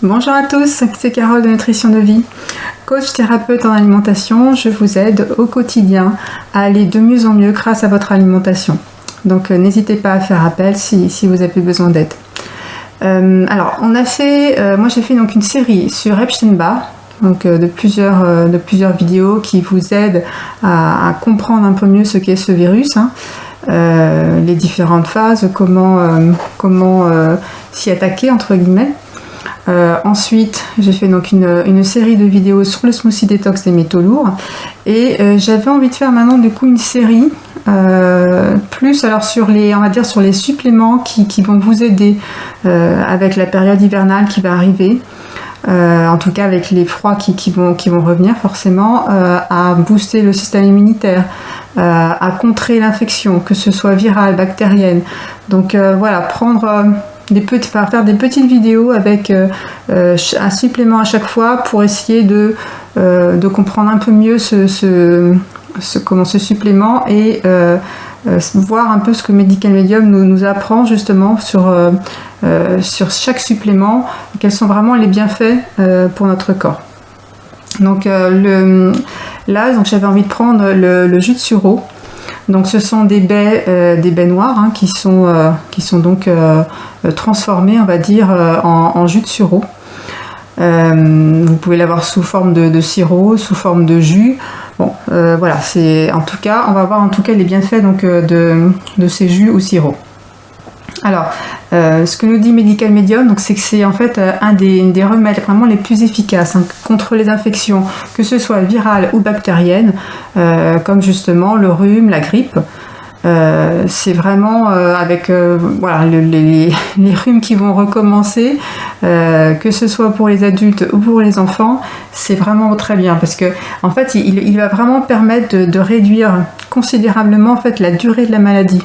Bonjour à tous, c'est Carole de Nutrition de Vie. Coach thérapeute en alimentation, je vous aide au quotidien à aller de mieux en mieux grâce à votre alimentation. Donc n'hésitez pas à faire appel si vous avez besoin d'aide. Alors on a fait, moi j'ai fait donc une série sur Epstein-Barr, donc de plusieurs vidéos qui vous aident à comprendre un peu mieux ce qu'est ce virus, les différentes phases, comment s'y attaquer entre guillemets. Ensuite, j'ai fait donc une série de vidéos sur le smoothie détox des métaux lourds et j'avais envie de faire maintenant du coup une série plus alors sur les suppléments qui vont vous aider avec la période hivernale qui va arriver. En tout cas avec les froids qui vont revenir forcément, à booster le système immunitaire, à contrer l'infection, que ce soit virale, bactérienne. Donc voilà, faire des petites vidéos avec un supplément à chaque fois pour essayer de comprendre un peu mieux ce supplément et voir un peu ce que Medical Medium nous apprend justement sur chaque supplément, quels sont vraiment les bienfaits pour notre corps. Donc là, j'avais envie de prendre le jus de sureau. Donc ce sont des baies noires qui sont donc transformées, on va dire, en jus de sureau. Vous pouvez l'avoir sous forme de sirop, sous forme de jus. Bon, voilà, en tout cas, on va voir en tout cas les bienfaits donc de ces jus ou sirops. Alors, ce que nous dit Medical Medium, donc c'est que c'est en fait un des remèdes vraiment les plus efficaces contre les infections, que ce soit virales ou bactériennes, comme justement le rhume, la grippe. C'est vraiment avec les rhumes qui vont recommencer, que ce soit pour les adultes ou pour les enfants, c'est vraiment très bien parce que en fait il va vraiment permettre de réduire considérablement en fait la durée de la maladie.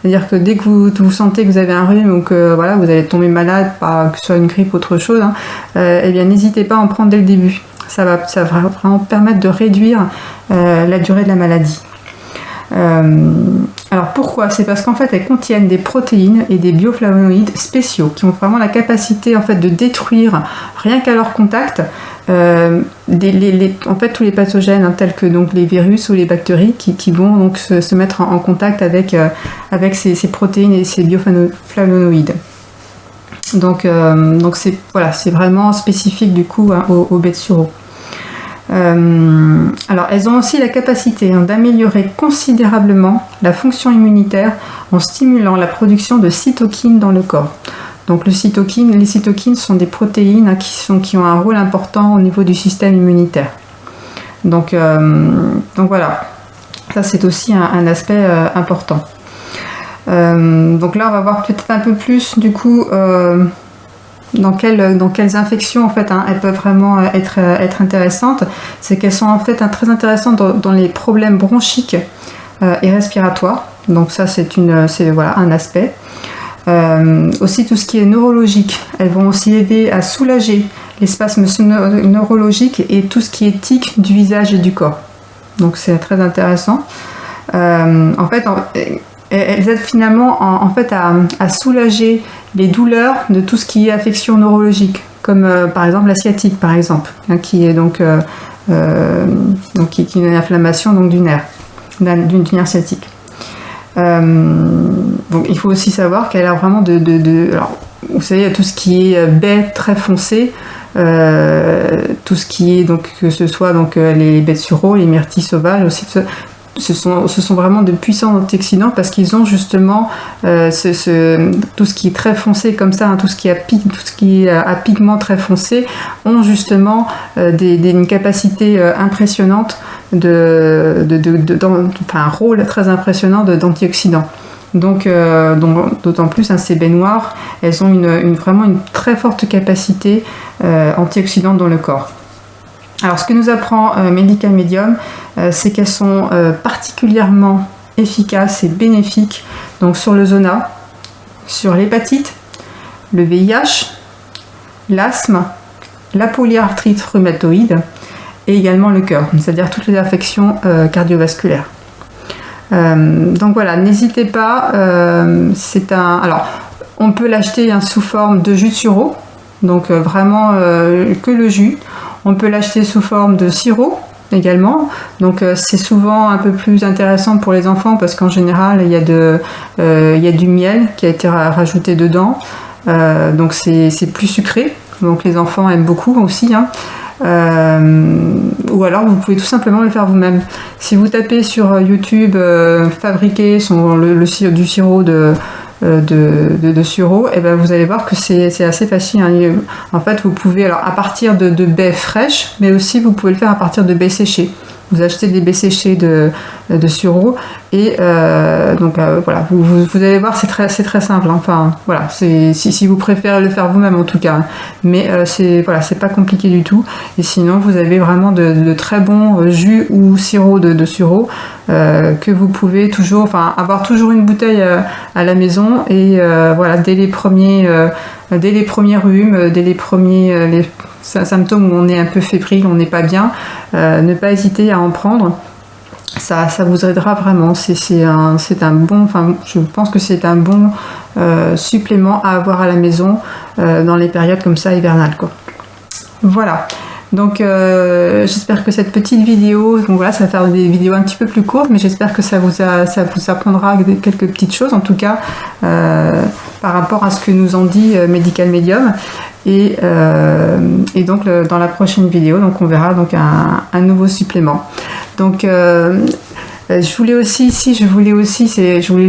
C'est-à-dire que dès que vous sentez que vous avez un rhume ou que voilà, vous allez tomber malade, que ce soit une grippe ou autre chose, eh bien n'hésitez pas à en prendre dès le début. Ça va vraiment permettre de réduire la durée de la maladie. Alors pourquoi ? C'est parce qu'en fait elles contiennent des protéines et des bioflavonoïdes spéciaux qui ont vraiment la capacité en fait de détruire rien qu'à leur contact en fait tous les pathogènes tels que donc les virus ou les bactéries qui vont donc se mettre en contact avec ces protéines et ces bioflavonoïdes. Donc c'est vraiment spécifique du coup aux baies de sureau. Alors elles ont aussi la capacité d'améliorer considérablement la fonction immunitaire en stimulant la production de cytokines dans le corps. Donc les cytokines sont des protéines qui ont un rôle important au niveau du système immunitaire. Donc voilà, ça c'est aussi un aspect important. Donc là on va voir peut-être un peu plus du coup dans quelles infections en fait elles peuvent vraiment être intéressantes. C'est qu'elles sont en fait très intéressantes dans les problèmes bronchiques et respiratoires. Donc ça c'est un aspect. Aussi tout ce qui est neurologique, elles vont aussi aider à soulager les spasmes neurologiques et tout ce qui est tics du visage et du corps. Donc c'est très intéressant. En fait, elles aident finalement à soulager les douleurs de tout ce qui est affection neurologique, comme par exemple la sciatique par exemple, qui est donc qui est une inflammation donc du nerf sciatique. Donc il faut aussi savoir qu'elle a vraiment alors vous savez tout ce qui est baies très foncées, tout ce qui est donc que ce soit donc les baies de sureau, les myrtilles sauvages aussi, ce sont vraiment de puissants antioxydants parce qu'ils ont justement tout ce qui est très foncé comme ça, tout ce qui est à pigment très foncé ont justement une capacité impressionnante un rôle très impressionnant d'antioxydants. Donc d'autant plus ces baies noires, elles ont vraiment une très forte capacité antioxydante dans le corps. Alors ce que nous apprend Medical Medium, c'est qu'elles sont particulièrement efficaces et bénéfiques donc sur le zona, sur l'hépatite, le VIH, l'asthme, la polyarthrite rhumatoïde et également le cœur, c'est-à-dire toutes les affections cardiovasculaires. Donc voilà, n'hésitez pas, alors on peut l'acheter sous forme de jus de sureau. donc vraiment que le jus. On peut l'acheter sous forme de sirop également, donc c'est souvent un peu plus intéressant pour les enfants parce qu'en général il y a du miel qui a été rajouté dedans, donc c'est plus sucré, donc les enfants aiment beaucoup aussi, hein. Ou alors vous pouvez tout simplement le faire vous-même. Si vous tapez sur YouTube fabriquer du sirop de sureau, et ben vous allez voir que c'est assez facile, hein. En fait, vous pouvez, alors à partir de baies fraîches, mais aussi vous pouvez le faire à partir de baies séchées. Vous achetez des baies séchées de sureau et donc voilà, vous allez voir, c'est très simple, hein. Enfin voilà, si vous préférez le faire vous-même en tout cas, hein. Mais c'est pas compliqué du tout. Et sinon vous avez vraiment de très bons jus ou sirop de sureau que vous pouvez toujours, avoir toujours une bouteille à la maison et voilà, dès les premiers rhumes, dès les premiers symptômes où on est un peu fébrile, on n'est pas bien, ne pas hésiter à en prendre. Ça vous aidera vraiment. C'est un bon, je pense que c'est un bon supplément à avoir à la maison dans les périodes comme ça hivernales, quoi. Voilà. Donc j'espère que cette petite vidéo, donc voilà, ça va faire des vidéos un petit peu plus courtes, mais j'espère que ça vous apprendra quelques petites choses en tout cas par rapport à ce que nous en dit Medical Medium. Et donc dans la prochaine vidéo, donc on verra donc un nouveau supplément. Donc je voulais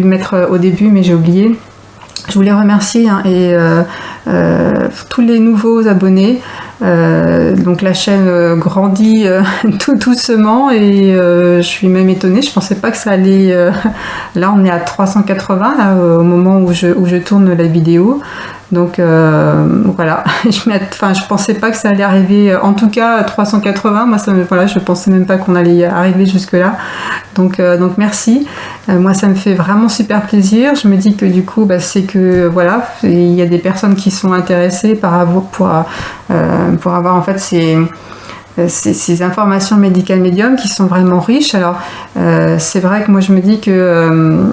le mettre au début, mais j'ai oublié. Je voulais remercier, hein, tous les nouveaux abonnés. Donc la chaîne grandit tout doucement et je suis même étonnée, je pensais pas que ça allait là on est à 380 là, au moment où je tourne la vidéo, donc voilà. Je pensais pas que ça allait arriver, en tout cas 380, moi je pensais même pas qu'on allait arriver jusque là, donc merci. Moi ça me fait vraiment super plaisir, je me dis que du coup c'est que voilà, il y a des personnes qui sont intéressées pour avoir en fait ces informations Medical Medium qui sont vraiment riches. Alors c'est vrai que moi je me dis que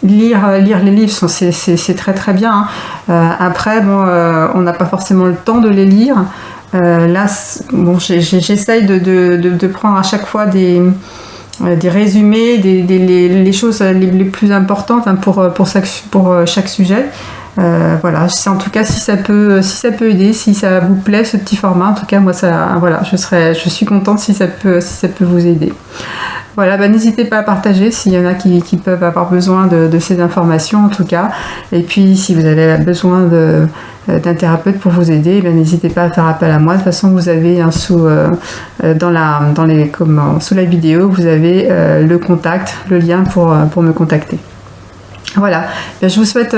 lire les livres c'est très bien, hein. Après on n'a pas forcément le temps de les lire. Là bon, j'essaye de prendre à chaque fois des résumés, les choses les plus importantes, hein, pour chaque sujet. Voilà, en tout cas si ça peut aider, si ça vous plaît ce petit format, en tout cas moi voilà, je suis contente si ça peut vous aider. Voilà, n'hésitez pas à partager s'il y en a qui peuvent avoir besoin de ces informations en tout cas. Et puis si vous avez besoin d'un thérapeute pour vous aider, n'hésitez pas à faire appel à moi. De toute façon vous avez sous la vidéo, vous avez le contact, le lien pour me contacter. Voilà, je vous souhaite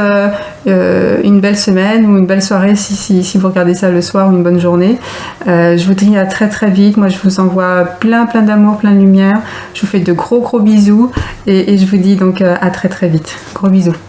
une belle semaine ou une belle soirée si vous regardez ça le soir, ou une bonne journée. Je vous dis à très vite. Moi je vous envoie plein d'amour, plein de lumière. Je vous fais de gros bisous et je vous dis donc à très vite. Gros bisous.